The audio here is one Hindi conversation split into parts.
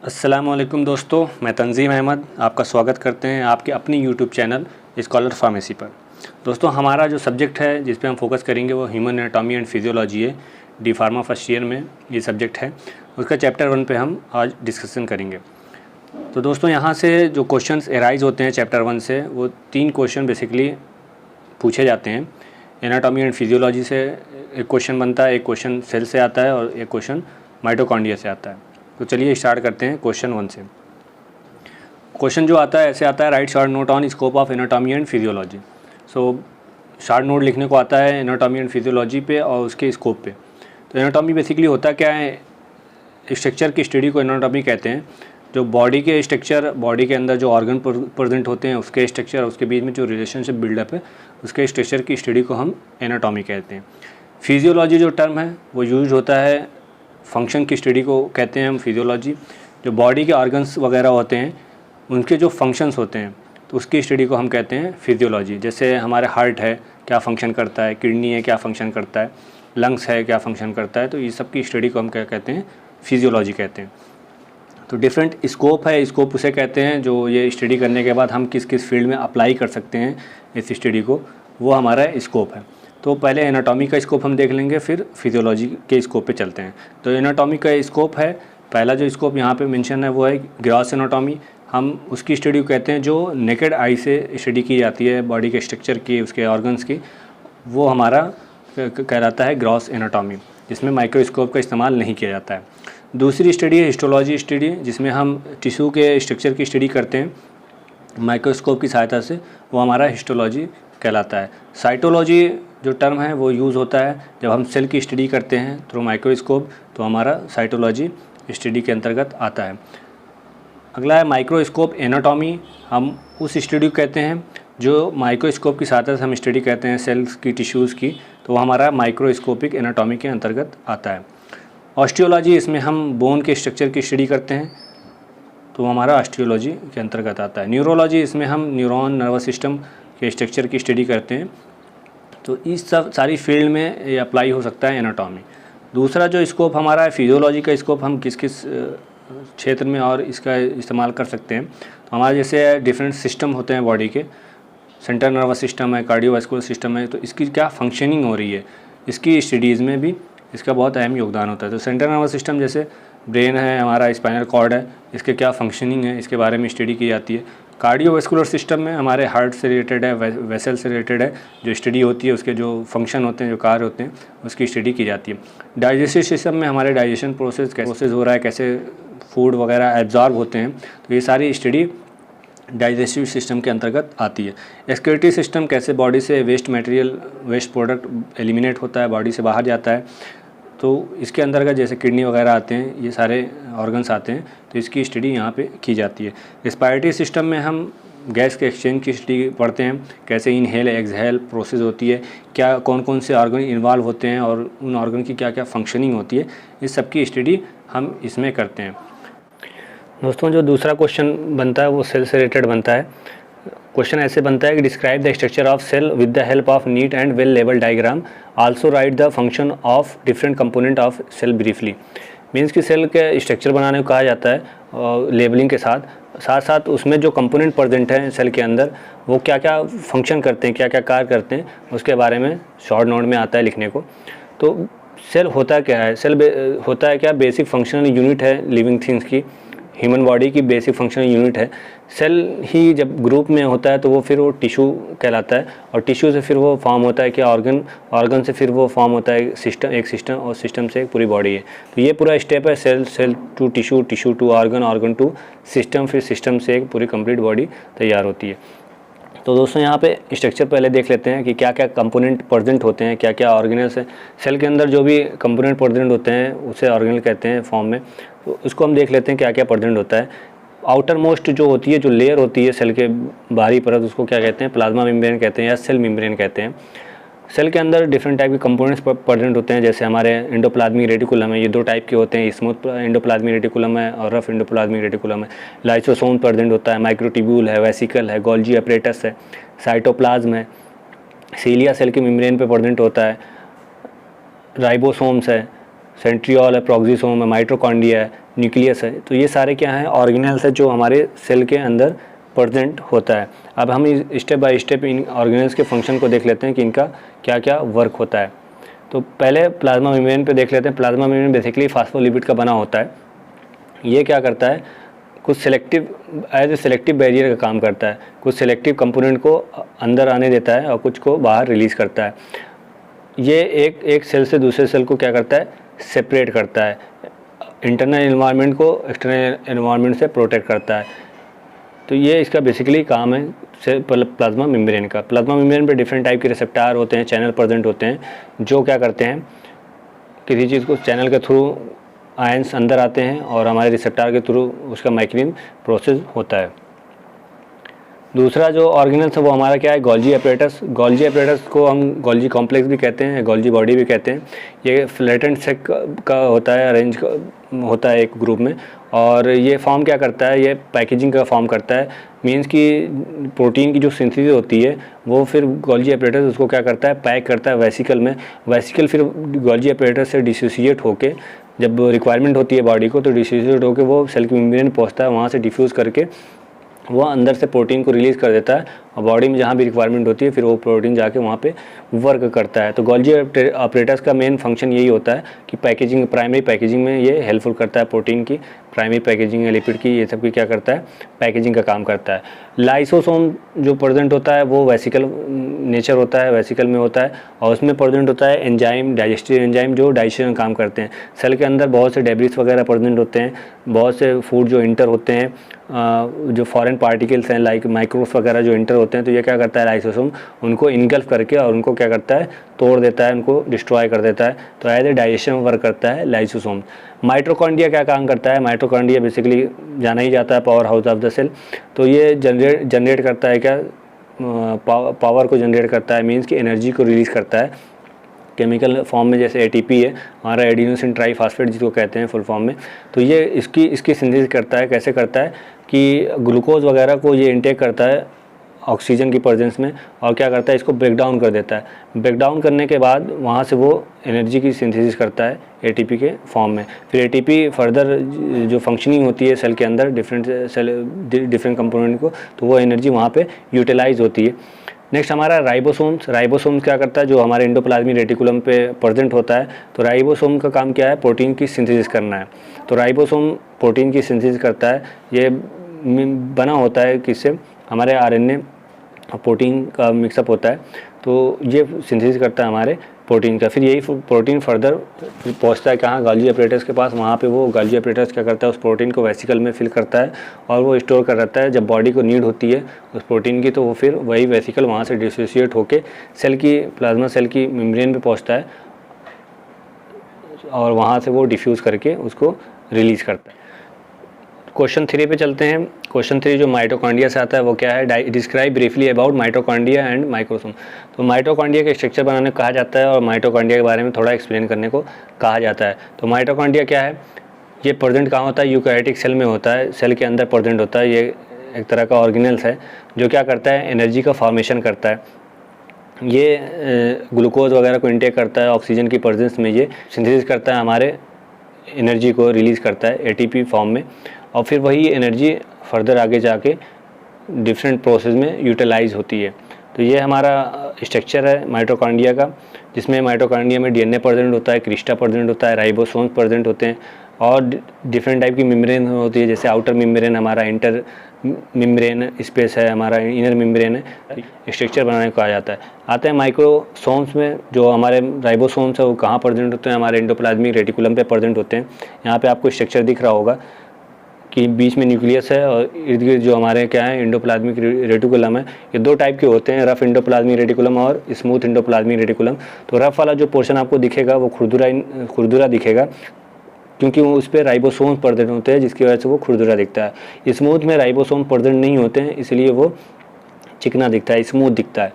अस्सलामुअलैकुम दोस्तों, मैं तंजीम अहमद आपका स्वागत करते हैं आपके अपनी यूट्यूब चैनल स्कॉलर फार्मेसी पर। दोस्तों, हमारा जो सब्जेक्ट है जिस पे हम फोकस करेंगे वो ह्यूमन एनाटॉमी एंड फिजियोलॉजी है। डी फार्मा फर्स्ट ईयर में ये सब्जेक्ट है, उसका चैप्टर 1 पे हम आज डिस्कशन करेंगे। तो दोस्तों, यहाँ से जो क्वेश्चंस एराइज होते हैं चैप्टर 1 से, वो 3 क्वेश्चन बेसिकली पूछे जाते हैं। एनाटॉमी एंड फिजियोलॉजी से एक क्वेश्चन बनता है, एक क्वेश्चन सेल से आता है और एक क्वेश्चन माइटोकॉन्ड्रिया से आता है। तो चलिए स्टार्ट करते हैं क्वेश्चन 1 से। क्वेश्चन जो आता है ऐसे आता है, right short note on scope of anatomy and physiology. So short note लिखने को आता है एनाटॉमी एंड फिजियोलॉजी पे और उसके स्कोप पे। तो एनाटॉमी बेसिकली होता क्या है, स्ट्रक्चर की स्टडी को एनाटॉमी कहते हैं। जो बॉडी के स्ट्रक्चर, बॉडी के अंदर जो ऑर्गन प्रेजेंट होते हैं उसके स्ट्रक्चर, उसके बीच में जो रिलेशनशिप बिल्डअप है उसके स्ट्रक्चर की स्टडी को हम एनाटॉमी कहते हैं। फिजियोलॉजी जो टर्म है वो यूज होता है फंक्शन की स्टडी को कहते हैं हम फिजियोलॉजी। जो बॉडी के ऑर्गन्स वगैरह होते हैं उनके जो फंक्शंस होते हैं तो उसकी स्टडी को हम कहते हैं फिजियोलॉजी। जैसे हमारे हार्ट है क्या फंक्शन करता है, किडनी है क्या फंक्शन करता है, लंग्स है क्या फंक्शन करता है, तो ये सब की स्टडी को हम क्या कहते हैं, फिजियोलॉजी कहते हैं। तो डिफरेंट स्कोप है, स्कोप उसे कहते हैं जो ये स्टडी करने के बाद हम किस किस फील्ड में अप्लाई कर सकते हैं इस स्टडी को, वो हमारा स्कोप है। तो पहले एनाटॉमी का स्कोप हम देख लेंगे, फिर फिजियोलॉजी के स्कोप पे चलते हैं। तो एनाटॉमी का स्कोप है, पहला जो स्कोप यहाँ पे मेंशन है वो है ग्रॉस एनाटॉमी। हम उसकी स्टडी को कहते हैं जो नेकेड आई से स्टडी की जाती है बॉडी के स्ट्रक्चर की, उसके ऑर्गन्स की, वो हमारा कहलाता है ग्रॉस एनाटॉमी, जिसमें माइक्रोस्कोप का इस्तेमाल नहीं किया जाता है। दूसरी स्टडी है हिस्टोलॉजी स्टडी, जिसमें हम टिश्यू के स्ट्रक्चर की स्टडी करते हैं माइक्रोस्कोप की सहायता से, वो हमारा हिस्टोलॉजी कहलाता है। साइटोलॉजी जो टर्म है वो यूज़ होता है जब हम सेल की स्टडी करते हैं थ्रू माइक्रोस्कोप, तो हमारा साइटोलॉजी स्टडी के अंतर्गत आता है। अगला है माइक्रोस्कोप एनाटॉमी। हम उस स्टडी को कहते हैं जो माइक्रोस्कोप की सहायता से हम स्टडी करते हैं सेल्स की, टिश्यूज़ की, तो वो हमारा माइक्रोस्कोपिक एनाटॉमी के अंतर्गत आता है। ऑस्टियोलॉजी, इसमें हम बोन के स्ट्रक्चर की स्टडी करते हैं तो हमारा ऑस्टियोलॉजी के अंतर्गत आता है। न्यूरोलॉजी, इसमें हम न्यूरॉन, नर्वस सिस्टम के स्ट्रक्चर की स्टडी करते हैं। तो इस सब सारी फील्ड में ये अप्लाई हो सकता है एनाटॉमी। दूसरा जो स्कोप हमारा है फिजियोलॉजी का स्कोप, हम किस किस क्षेत्र में और इसका इस्तेमाल कर सकते हैं। तो हमारे जैसे डिफरेंट सिस्टम होते हैं बॉडी के, सेंट्रल नर्वस सिस्टम है, कार्डियोवास्कुलर सिस्टम है, तो इसकी क्या फंक्शनिंग हो रही है, इसकी स्टडीज़ में भी इसका बहुत अहम योगदान होता है। तो सेंट्रल नर्वस सिस्टम जैसे ब्रेन है, हमारा स्पाइनल कॉर्ड है, इसके क्या फंक्शनिंग है इसके बारे में स्टडी की जाती है। कार्डियोवास्कुलर सिस्टम में हमारे हार्ट से रिलेटेड है, वेसल से रिलेटेड है, जो स्टडी होती है उसके जो फंक्शन होते हैं, जो कार्य होते हैं, उसकी स्टडी की जाती है। डाइजेस्टिव सिस्टम में हमारे डाइजेशन प्रोसेस कैसे हो रहा है, कैसे फूड वगैरह एब्जॉर्ब होते हैं, तो ये सारी स्टडी डाइजेस्टिव सिस्टम के अंतर्गत आती है। एक्सक्रीटरी सिस्टम, कैसे बॉडी से waste material, waste product eliminate होता है, बॉडी से बाहर जाता है, तो इसके अंतर्गत जैसे किडनी वगैरह आते हैं, ये सारे ऑर्गन्स आते हैं, तो इसकी स्टडी यहाँ पे की जाती है। रेस्पिरेटरी सिस्टम में हम गैस के एक्सचेंज की स्टडी पढ़ते हैं, कैसे इनहेल एक्सहेल प्रोसेस होती है, क्या कौन कौन से ऑर्गन इन्वॉल्व होते हैं और उन ऑर्गन की क्या क्या फंक्शनिंग होती है, इस सब की स्टडी हम इसमें करते हैं। दोस्तों, जो दूसरा क्वेश्चन बनता है वो सेल से रिलेटेड बनता है। क्वेश्चन ऐसे बनता है कि describe the structure of cell with the help of neat and well label diagram, also write the function of different component of cell briefly. Means कि सेल के स्ट्रक्चर बनाने को कहा जाता है और लेबलिंग के साथ साथ उसमें जो कंपोनेंट प्रेजेंट हैं सेल के अंदर वो क्या क्या फंक्शन करते हैं, क्या क्या कार्य करते हैं, उसके बारे में शॉर्ट नोट में आता है लिखने को। तो सेल होता क्या है, सेल होता है क्या, बेसिक फंक्शनल यूनिट है लिविंग थिंग्स की, ह्यूमन बॉडी की बेसिक फंक्शनल यूनिट है। सेल ही जब ग्रुप में होता है तो वो फिर वो टिश्यू कहलाता है, और टिश्यू से फिर वो फॉर्म होता है कि ऑर्गन से फिर वो फॉर्म होता है सिस्टम, एक सिस्टम, और सिस्टम से एक पूरी बॉडी है। तो ये पूरा स्टेप है, cell to tissue, tissue to organ, organ to system, फिर सिस्टम से एक पूरी कंप्लीट बॉडी तैयार होती है। तो दोस्तों, यहाँ पे स्ट्रक्चर पहले देख लेते हैं कि क्या क्या कंपोनेंट प्रेजेंट होते हैं, क्या क्या ऑर्गेनल्स हैं। सेल के अंदर जो भी कंपोनेंट प्रेजेंट होते हैं उसे ऑर्गेनल कहते हैं फॉर्म में। तो उसको हम देख लेते हैं क्या क्या प्रेजेंट होता है। आउटर मोस्ट जो होती है, जो लेयर होती है सेल के बाहरी परत, उसको क्या कहते हैं, प्लाज्मा मेम्ब्रेन कहते हैं या सेल मेम्ब्रेन कहते हैं। सेल के अंदर डिफरेंट टाइप के कंपोनेंट्स प्रेजेंट होते हैं, जैसे हमारे एंडोप्लाज्मिक रेटिकुलम है, ये 2 टाइप के होते हैं, स्मूथ एंडोप्लाज्मिक रेटिकुलम है और रफ एंडोप्लाज्मिक रेटिकुलम है। लाइसोसोम प्रेजेंट होता है, माइक्रोट्यूब्यूल है, वेसिकल है, गोल्जी अपरेटस है, साइटोप्लाज्म है, सीलिया सेल के मेम्ब्रेन पे प्रेजेंट होता है, राइबोसोम्स है, सेंट्रियोल है, प्रोक्सिसोम है, माइटोकॉन्ड्रिया है, न्यूक्लियस है। तो ये सारे क्या हैं, ऑर्गेनेल्स है जो हमारे सेल के अंदर प्रेजेंट होता है। अब हम step by step in organelles के फंक्शन को देख लेते हैं कि इनका क्या क्या वर्क होता है। तो पहले प्लाज्मा मेम्ब्रेन पे देख लेते हैं। प्लाज्मा मेम्ब्रेन बेसिकली फास्फोलिपिड का बना होता है। ये क्या करता है, कुछ selective as a selective barrier का काम करता है, कुछ सेलेक्टिव कंपोनेंट को अंदर आने देता है और कुछ को बाहर रिलीज़ करता है। ये एक सेल से दूसरे सेल को क्या करता है, सेपरेट करता है, इंटरनल एनवायरनमेंट को एक्सटर्नल एनवायरनमेंट से प्रोटेक्ट करता है। तो ये इसका बेसिकली काम है प्लाज्मा मेम्ब्रेन का। प्लाज्मा मेम्ब्रेन पे डिफरेंट टाइप के रिसेप्टर होते हैं, चैनल प्रेजेंट होते हैं, जो क्या करते हैं, किसी चीज़ को चैनल के थ्रू आयंस अंदर आते हैं और हमारे रिसेप्टर के थ्रू उसका माइक्रोन प्रोसेस होता है। दूसरा जो ऑर्गेनल्स है वो हमारा क्या है, गोल्जी एपरेटस। गोल्जी एपरेटस को हम गोल्जी कॉम्प्लेक्स भी कहते हैं, गोल्जी बॉडी भी कहते हैं। ये फ्लैटेंड सेक का होता है, अरेंज होता है एक ग्रुप में, और ये फॉर्म क्या करता है, ये पैकेजिंग का फॉर्म करता है। मींस कि प्रोटीन की जो सिंथेसिस होती है वो फिर गोल्जी एपरेटस उसको क्या करता है, पैक करता है वेसिकल में। वेसिकल फिर गोल्जी एपरेटस से डिसोसिएट होके, जब रिक्वायरमेंट होती है बॉडी को, तो डिसोसिएट होकर वो सेल की मेम्ब्रेन पहुंचता है, वहाँ से डिफ्यूज़ करके वो अंदर से प्रोटीन को रिलीज़ कर देता है, और बॉडी में जहाँ भी रिक्वायरमेंट होती है फिर वो प्रोटीन जाके वहाँ पे वर्क करता है। तो गोल्जी ऑपरेटर्स का मेन फंक्शन यही होता है कि पैकेजिंग, प्राइमरी पैकेजिंग में ये हेल्पफुल करता है। प्रोटीन की प्राइमरी पैकेजिंग या लिपिड की, ये सब की क्या करता है, पैकेजिंग का काम करता है। लाइसोसोम जो प्रेजेंट होता है वो वेसिकल नेचर होता है, वेसिकल में होता है, और उसमें प्रेजेंट होता है एंजाइम, डाइजेस्टिव एंजाइम जो डाइजेशन का काम करते हैं। सेल के अंदर बहुत से डेब्रिस वगैरह प्रेजेंट होते हैं, बहुत से फूड जो इंटर होते हैं, जो फॉरेन पार्टिकल्स हैं लाइक माइक्रोब्स वगैरह जो इंटर होते हैं, तो ये क्या करता है, लाइसोसोम उनको इनगल्फ करके और उनको क्या करता है, तोड़ देता है, उनको डिस्ट्रॉय कर देता है। तो एज ए डाइजेशन वर्क करता है लाइसोसोम। माइटोकॉन्ड्रिया क्या काम करता है, माइटोकॉन्ड्रिया बेसिकली जाना ही जाता है power house of the cell. तो ये जनरेट करता है क्या, पावर को जनरेट करता है, मीन्स कि एनर्जी को रिलीज़ करता है केमिकल फॉर्म में। जैसे एटीपी है हमारा, एडिनोसिन ट्राईफॉस्फेट जिसको कहते हैं फुल फॉर्म में। तो ये इसकी सिंथेसिस करता है। कैसे करता है कि ग्लूकोज वगैरह को ये इनटेक करता है ऑक्सीजन की प्रेजेंस में, और क्या करता है, इसको ब्रेक डाउन कर देता है। ब्रेक डाउन करने के बाद वहाँ से वो एनर्जी की सिंथेसिस करता है एटीपी के फॉर्म में। फिर एटीपी फर्दर जो फंक्शनिंग होती है सेल के अंदर डिफरेंट कंपोनेंट को, तो वो एनर्जी वहाँ पे यूटिलाइज होती है। नेक्स्ट हमारा राइबोसोम्स। राइबोसोम्स क्या करता है, जो हमारे एंडोप्लाज्मिक रेटिकुलम पे प्रेजेंट होता है। तो राइबोसोम का काम क्या है, प्रोटीन की सिंथेसिस करना है। तो राइबोसोम प्रोटीन की सिंथेसिस करता है। ये बना होता है किससे, हमारे आरएनए प्रोटीन का मिक्सअप होता है, तो ये सिंथेसिस करता है हमारे प्रोटीन का। फिर यही प्रोटीन फर्दर पहुंचता है कहाँ, गोल्जी एपरेटस के पास। वहाँ पे वो गोल्जी एपरेटस क्या करता है, उस प्रोटीन को वेसिकल में फिल करता है और वो स्टोर कर रहता है। जब बॉडी को नीड होती है उस प्रोटीन की, तो वो फिर वही वेसिकल वहाँ से डिसोसिएट होके सेल की, प्लाज्मा सेल की मेम्ब्रेन पे पहुँचता है, और वहाँ से वो डिफ्यूज़ करके उसको रिलीज़ करता है। क्वेश्चन 3 पे चलते हैं। क्वेश्चन 3 जो माइटोकॉन्ड्रिया से आता है वो क्या है, describe briefly about mitochondria and microsome. तो माइटोकॉन्ड्रिया के स्ट्रक्चर बनाने को कहा जाता है और माइटोकॉन्ड्रिया के बारे में थोड़ा एक्सप्लेन करने को कहा जाता है। तो माइटोकॉन्ड्रिया क्या है, ये प्रेजेंट कहाँ होता है, यूकैरियोटिक सेल में होता है, सेल के अंदर प्रेजेंट होता है। ये एक तरह का ऑर्गेनेल्स है जो क्या करता है, एनर्जी का फॉर्मेशन करता है। ये ग्लूकोज वगैरह को इंटेक करता है, ऑक्सीजन की प्रेजेंस में ये सिंथेसिस करता है, हमारे एनर्जी को रिलीज़ करता है एटीपी फॉर्म में, और फिर वही एनर्जी फर्दर आगे जाके डिफरेंट प्रोसेस में यूटिलाइज होती है। तो ये हमारा स्ट्रक्चर है माइटोकॉन्ड्रिया का, जिसमें माइटोकॉन्ड्रिया में डीएनए प्रेजेंट होता है, क्रिस्टा प्रेजेंट होता है, राइबोसोम्स प्रेजेंट होते हैं, और डिफरेंट टाइप की मेम्ब्रेन होती है। जैसे आउटर मेम्ब्रेन हमारा, इंटर मेम्ब्रेन स्पेस है हमारा, इनर मेम्ब्रेन है। स्ट्रक्चर बनाने को कहा जाता है। आते हैं माइक्रोसोम्स में। जो हमारे राइबोसोम्स है वो कहाँ प्रेजेंट होते हैं, हमारे एंडोप्लाज्मिक रेटिकुलम पे प्रेजेंट होते हैं। यहाँ पे आपको स्ट्रक्चर दिख रहा होगा कि बीच में न्यूक्लियस है और इर्द गिर्द जो हमारे क्या है, एंडोप्लाज्मिक रेटिकुलम है। ये दो टाइप के होते हैं, रफ एंडोप्लाज्मिक रेटिकुलम और स्मूथ एंडोप्लाज्मिक रेटिकुलम। तो रफ वाला जो पोर्शन आपको दिखेगा वो खुरदुरा दिखेगा, क्योंकि वो उस पर राइबोसोम प्रेजेंट होते हैं, जिसकी वजह से वो खुरदुरा दिखता है। स्मूथ में राइबोसोम प्रेजेंट नहीं होते हैं, इसलिए वो चिकना दिखता है, स्मूथ दिखता है।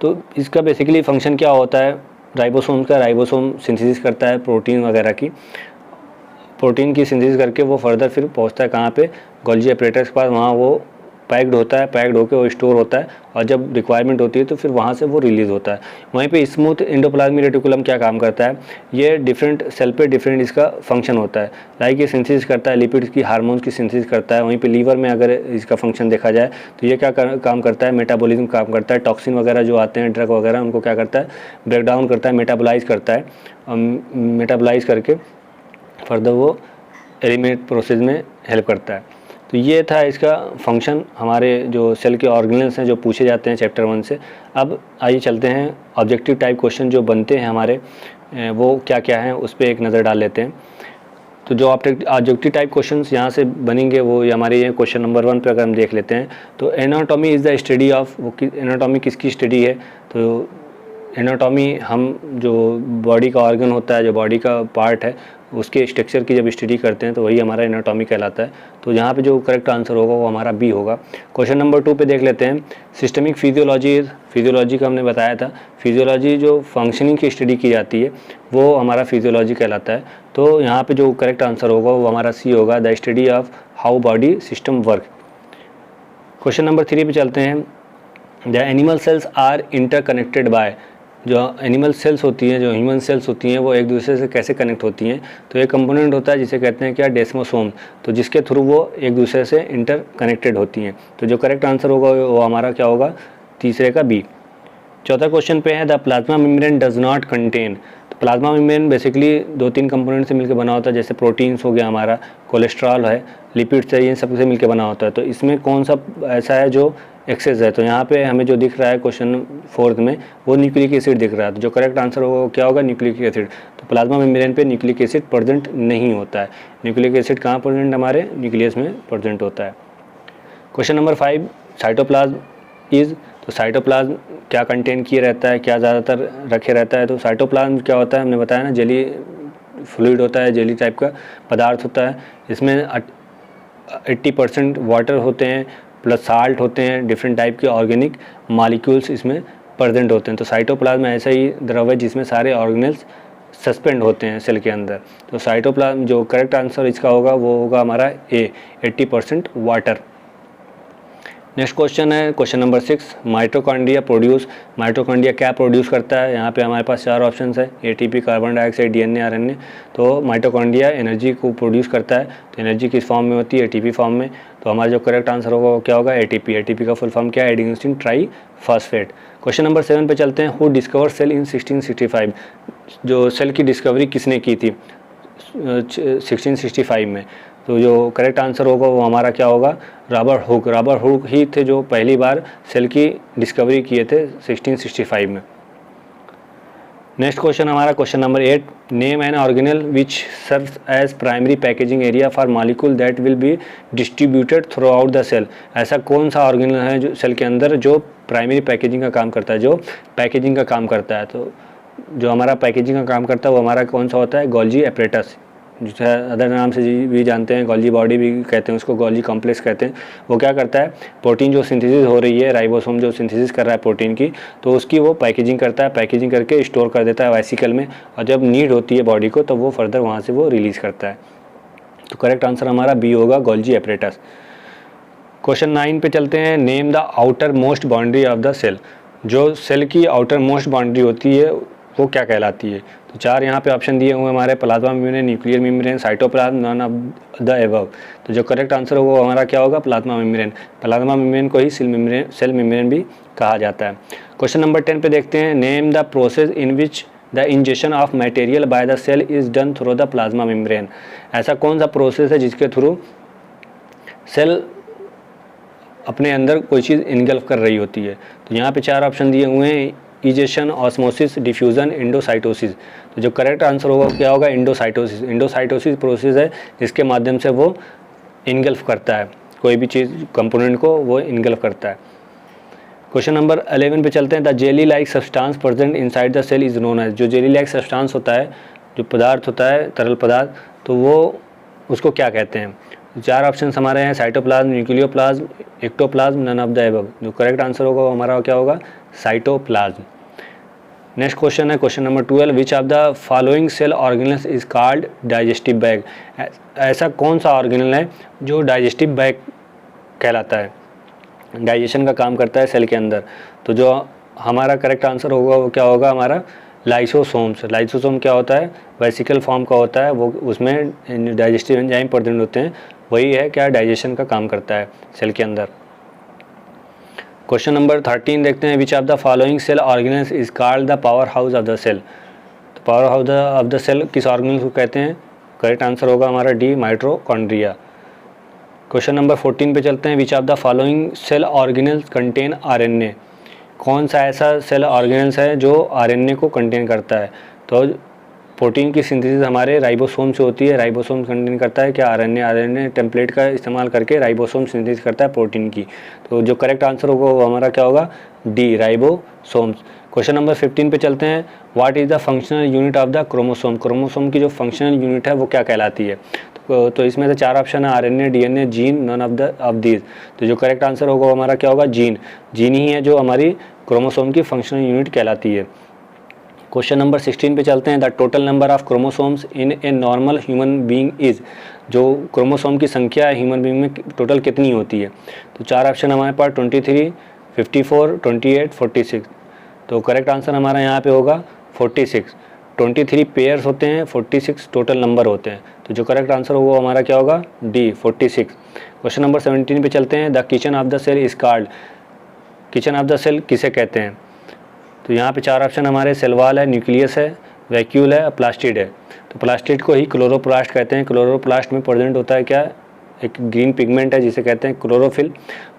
तो इसका बेसिकली फंक्शन क्या होता है राइबोसोम का, राइबोसोम सिंथेसिस करता है प्रोटीन वगैरह की, प्रोटीन की सिंथेसिस करके वो फर्दर फिर पहुंचता है कहाँ पे, गोल्जी एपरेटस के पास। वहाँ वो पैक्ड होता है, पैक्ड होकर वो स्टोर होता है और जब रिक्वायरमेंट होती है तो फिर वहाँ से वो रिलीज़ होता है। वहीं पे स्मूथ एंडोप्लाज्मिक रेटिकुलम क्या काम करता है, ये डिफरेंट सेल पे डिफरेंट इसका फंक्शन होता है। लाइक ये सिंथेसिस करता है लिपिड्स की, हार्मोन्स की सिंथेसिस करता है। वहीं पे लीवर में अगर इसका फंक्शन देखा जाए तो ये क्या काम करता है, मेटाबॉलिज्म काम करता है। टॉक्सिन वगैरह जो आते हैं, ड्रग वगैरह, उनको क्या करता है, ब्रेक डाउन करता है, मेटाबोलाइज करता है। मेटाबोलाइज करके फर्दर वो एलिमिनेट प्रोसेस में हेल्प करता है। तो ये था इसका फंक्शन, हमारे जो सेल के ऑर्गेनल्स हैं जो पूछे जाते हैं चैप्टर 1 से। अब आइए चलते हैं ऑब्जेक्टिव टाइप क्वेश्चन जो बनते हैं हमारे, वो क्या क्या हैं उस पर एक नज़र डाल लेते हैं। तो जो ऑब्जेक्टिव टाइप क्वेश्चंस यहाँ से बनेंगे वो हमारे ये क्वेश्चन नंबर 1 पे अगर हम देख लेते हैं तो anatomy is the study of, वो एनाटॉमी किसकी स्टडी है, तो एनाटॉमी हम जो बॉडी का ऑर्गन होता है, जो बॉडी का पार्ट है, उसके स्ट्रक्चर की जब स्टडी करते हैं तो वही हमारा एनाटॉमी कहलाता है। तो यहाँ पे जो करेक्ट आंसर होगा वो हमारा बी होगा। क्वेश्चन नंबर 2 पे देख लेते हैं। सिस्टमिक फिजियोलॉजी का हमने बताया था, फिजियोलॉजी जो फंक्शनिंग की स्टडी की जाती है वो हमारा फिजियोलॉजी कहलाता है। तो यहाँ पे जो करेक्ट आंसर होगा वो हमारा सी होगा, the study of how body system work. Question number 3 पे चलते हैं। The animal cells are interconnected by, जो एनिमल सेल्स होती हैं, जो ह्यूमन सेल्स होती हैं, वो एक दूसरे से कैसे कनेक्ट होती हैं, तो एक कंपोनेंट होता है जिसे कहते हैं क्या, डेस्मोसोम, तो जिसके थ्रू वो एक दूसरे से इंटर कनेक्टेड होती हैं। तो जो करेक्ट आंसर होगा वो हमारा क्या होगा, तीसरे का बी। चौथा क्वेश्चन पे है the plasma membrane does not contain, तो प्लाज्मा मेम्ब्रेन बेसिकली 2-3 कंपोनेंट से मिलकर बना होता है, जैसे प्रोटीन्स हो गया, हमारा कोलेस्ट्रॉल है, लिपिड्स है, ये सब से मिलकर बना होता है। तो इसमें कौन सा ऐसा है जो एक्सेस है, तो यहाँ पे हमें जो दिख रहा है क्वेश्चन 4 में वो न्यूक्लिक एसिड दिख रहा है। तो जो करेक्ट आंसर होगा वो क्या होगा, न्यूक्लिक एसिड। तो प्लाज्मा मेम्ब्रेन पे न्यूक्लिक एसिड प्रेजेंट नहीं होता है। न्यूक्लिक एसिड कहाँ प्रेजेंट, हमारे न्यूक्लियस में प्रेजेंट होता है। क्वेश्चन नंबर 5, साइटोप्लाज्म इज, तो साइटोप्लाज्म क्या कंटेन किए रहता है, क्या ज़्यादातर रखे रहता है, तो साइटोप्लाज्म क्या होता है, हमने बताया ना, जेली फ्लूइड होता है, जेली टाइप का पदार्थ होता है। इसमें 80% वाटर होते हैं, प्लस साल्ट होते हैं, डिफरेंट टाइप के ऑर्गेनिक मॉलिक्यूल्स इसमें प्रेजेंट होते हैं। तो साइटोप्लाज्म ऐसा ही द्रव है जिसमें सारे ऑर्गेनल्स सस्पेंड होते हैं सेल के अंदर। तो साइटोप्लाज्म जो करेक्ट आंसर इसका होगा वो होगा हमारा ए, 80% वाटर। नेक्स्ट क्वेश्चन है question number 6, mitochondria produce, mitochondria क्या प्रोड्यूस करता है। यहाँ पे हमारे पास 4 ऑप्शन है, ATP, carbon dioxide, DNA, RNA. तो माइटोकॉन्ड्रिया एनर्जी को प्रोड्यूस करता है। तो एनर्जी किस फॉर्म में होती है, एटीपी फॉर्म में। तो हमारा जो करेक्ट आंसर होगा वो क्या होगा, एटीपी। एटीपी का फुल फॉर्म क्या है, एडेनोसिन ट्राईफॉस्फेट। क्वेश्चन नंबर 7 पे चलते हैं। हु डिस्कवर सेल इन 1665, जो सेल की डिस्कवरी किसने की थी 1665 में। तो जो करेक्ट आंसर होगा वो हमारा क्या होगा, रॉबर्ट हुक। रॉबर्ट हुक ही थे जो पहली बार सेल की डिस्कवरी किए थे 1665 में। नेक्स्ट क्वेश्चन हमारा question number 8, name an organelle which serves as primary packaging area for molecule that will be distributed throughout the cell. ऐसा कौन सा ऑर्गेनल है जो सेल के अंदर जो प्राइमरी पैकेजिंग का काम करता है, जो पैकेजिंग का काम करता है। तो जो हमारा पैकेजिंग का काम करता है वो हमारा कौन सा होता है, गोल्जी एपरेटस, जिसे अदर नाम से भी जानते हैं, गोल्जी बॉडी भी कहते हैं उसको, गोल्जी कॉम्प्लेक्स कहते हैं। वो क्या करता है, प्रोटीन जो सिंथेसिस हो रही है, राइबोसोम जो सिंथेसिस कर रहा है प्रोटीन की, तो उसकी वो पैकेजिंग करता है, पैकेजिंग करके स्टोर कर देता है वेसिकल में, और जब नीड होती है बॉडी को तो वो फर्दर वहाँ से वो रिलीज़ करता है। तो करेक्ट आंसर हमारा बी होगा, गोल्जी एपरेटस। क्वेश्चन 9 पे चलते हैं। Name the outermost boundary of the cell, जो सेल की आउटर मोस्ट बाउंड्री होती है वो क्या कहलाती है। तो 4 यहाँ पे ऑप्शन दिए हुए हमारे, plasma membrane, nuclear membrane, cytoplasm, none of the above. तो जो करेक्ट आंसर होगा हमारा क्या होगा, प्लाज्मा मेम्ब्रेन। प्लाज्मा मेम्ब्रेन को ही सेल मेम्ब्रेन भी कहा जाता है। क्वेश्चन नंबर 10 पे देखते हैं। Name the process in which the injection of material by the cell is done through the plasma membrane. ऐसा कौन सा प्रोसेस है जिसके थ्रू सेल अपने अंदर कोई चीज़ इनगल्फ कर रही होती है। तो यहाँ पे 4 ऑप्शन दिए हुए हैं, इजेशन, ऑस्मोसिस, डिफ्यूज़न, इंडोसाइटोसिस। तो जो करेक्ट आंसर होगा क्या होगा, इंडोसाइटोसिस। इंडोसाइटोसिस प्रोसेस है जिसके माध्यम से वो इनगल्फ करता है, कोई भी चीज़ कंपोनेंट को वो इनगल्फ करता है। क्वेश्चन नंबर 11 पे चलते हैं। The jelly like substance present inside the cell is known as, जो जेली लाइक सब्सटेंस होता है, जो पदार्थ होता है, तरल पदार्थ, तो वो उसको क्या कहते हैं। 4 ऑप्शन हमारे हैं, cytoplasm, nucleoplasm, ectoplasm, none of the above. जो करेक्ट आंसर होगा हमारा क्या होगा, साइटोप्लाज्म। नेक्स्ट क्वेश्चन है question number 12, which of the following cell organelles is called digestive bag. ऐसा कौन सा ऑर्गेनल है जो डाइजेस्टिव बैग कहलाता है। डाइजेशन का काम करता है सेल के अंदर। तो जो हमारा करेक्ट आंसर होगा वो क्या होगा हमारा लाइसोसोम्स। लाइसोसोम क्या होता है, वेसिकल फॉर्म का होता है, वो उसमें डाइजेस्टिव एंजाइम प्रेजेंट होते हैं, वही है क्या डाइजेशन का काम करता है सेल के अंदर। क्वेश्चन नंबर 13 देखते हैं, which of the following cell organelles is called the power house of the cell. तो power house of the cell किस ऑर्गेनल को कहते हैं, करेक्ट आंसर होगा हमारा डी माइटोकॉन्ड्रिया। क्वेश्चन नंबर 14 पे चलते हैं, which of the following cell organelles contain RNA. कौन सा ऐसा सेल ऑर्गेनल्स है जो आरएनए को कंटेन करता है। तो प्रोटीन की सिंथेसिस हमारे राइबोसोम से होती है। राइबोसोम कंटेन करता है क्या आरएनए टेम्पलेट का इस्तेमाल करके राइबोसोम सिंथेसिस करता है प्रोटीन की। तो जो करेक्ट आंसर होगा वो हमारा क्या होगा डी राइबोसोम्स। क्वेश्चन नंबर 15 पे चलते हैं, what is the functional unit of the chromosome. Chromosome की जो फंक्शनल यूनिट है वो क्या कहलाती है। तो इसमें से 4 ऑप्शन है, RNA, DNA, gene, none of these. तो जो करेक्ट आंसर होगा हमारा क्या होगा जीन। जीन ही है जो हमारी क्रोमोसोम की फंक्शनल यूनिट कहलाती है। क्वेश्चन नंबर 16 पे चलते हैं, the total number of chromosomes in a normal human being is. जो क्रोमोसोम की संख्या है ह्यूमन बीइंग में टोटल कितनी होती है। तो 4 ऑप्शन हमारे पास 23, 54, 28, 46। तो करेक्ट आंसर हमारा यहाँ पे होगा 46। 23 पेयर्स होते हैं, 46 टोटल नंबर होते हैं। तो जो करेक्ट आंसर होगा हमारा क्या होगा डी 46। क्वेश्चन नंबर 17 पे चलते हैं, the kitchen of the cell is called. Kitchen of the cell किसे कहते हैं। तो यहाँ पे 4 ऑप्शन हमारे सेल वॉल है, न्यूक्लियस है, वैक्यूल है, प्लास्टिड है। तो प्लास्टिड को ही क्लोरोप्लास्ट कहते हैं। क्लोरोप्लास्ट में प्रेजेंट होता है क्या, एक ग्रीन पिगमेंट है जिसे कहते हैं क्लोरोफिल।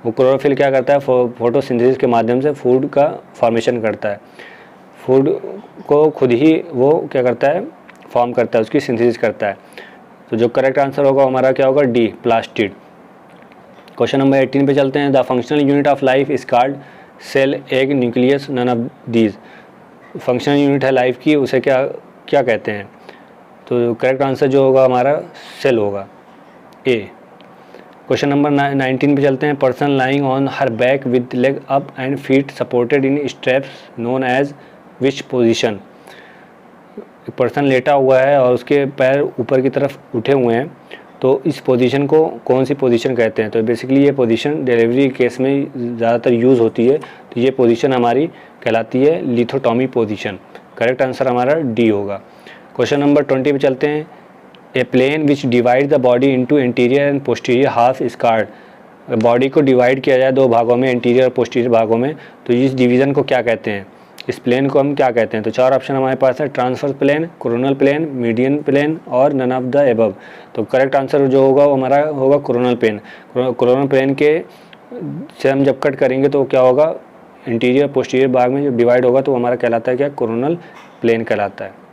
वो क्लोरोफिल क्या करता है, फोटोसिंथेसिस के माध्यम से फूड का फॉर्मेशन करता है। फूड को खुद ही वो क्या करता है फॉर्म करता है, उसकी सिंथेसिस करता है। तो जो करेक्ट आंसर होगा हमारा क्या होगा डी प्लास्टिड। क्वेश्चन नंबर 18 पे चलते हैं, the functional unit of life is called cell, egg, nucleus, none of these. Functional unit है लाइफ की, उसे क्या क्या कहते हैं। तो करेक्ट आंसर जो होगा हमारा सेल होगा ए। क्वेश्चन नंबर 19 पे चलते हैं, person lying on her back with leg up and feet supported in steps known as which position. एक पर्सन लेटा हुआ है और उसके पैर ऊपर की तरफ उठे हुए हैं, तो इस पोजीशन को कौन सी पोजीशन कहते हैं। तो बेसिकली ये पोजीशन डिलीवरी केस में ज़्यादातर यूज़ होती है। तो ये पोजीशन हमारी कहलाती है लिथोटॉमी पोजीशन। करेक्ट आंसर हमारा डी होगा। क्वेश्चन नंबर 20 पे चलते हैं, a plane which divide the body into interior and posterior half is called. Body को डिवाइड किया जाए 2 भागों में, इंटीरियर और पोस्टीरियर भागों में, तो इस डिवीज़न को क्या कहते हैं, इस प्लेन को हम क्या कहते हैं। तो 4 ऑप्शन हमारे पास है, transfer plane, coronal plane, median plane और नन ऑफ द एबव। तो करेक्ट आंसर जो होगा वो हमारा होगा कोरोनल प्लेन। कोरोनल प्लेन के से हम जब कट करेंगे तो क्या होगा, इंटीरियर पोस्टीरियर भाग में जब डिवाइड होगा तो हमारा कहलाता है क्या, कोरोनल प्लेन कहलाता है।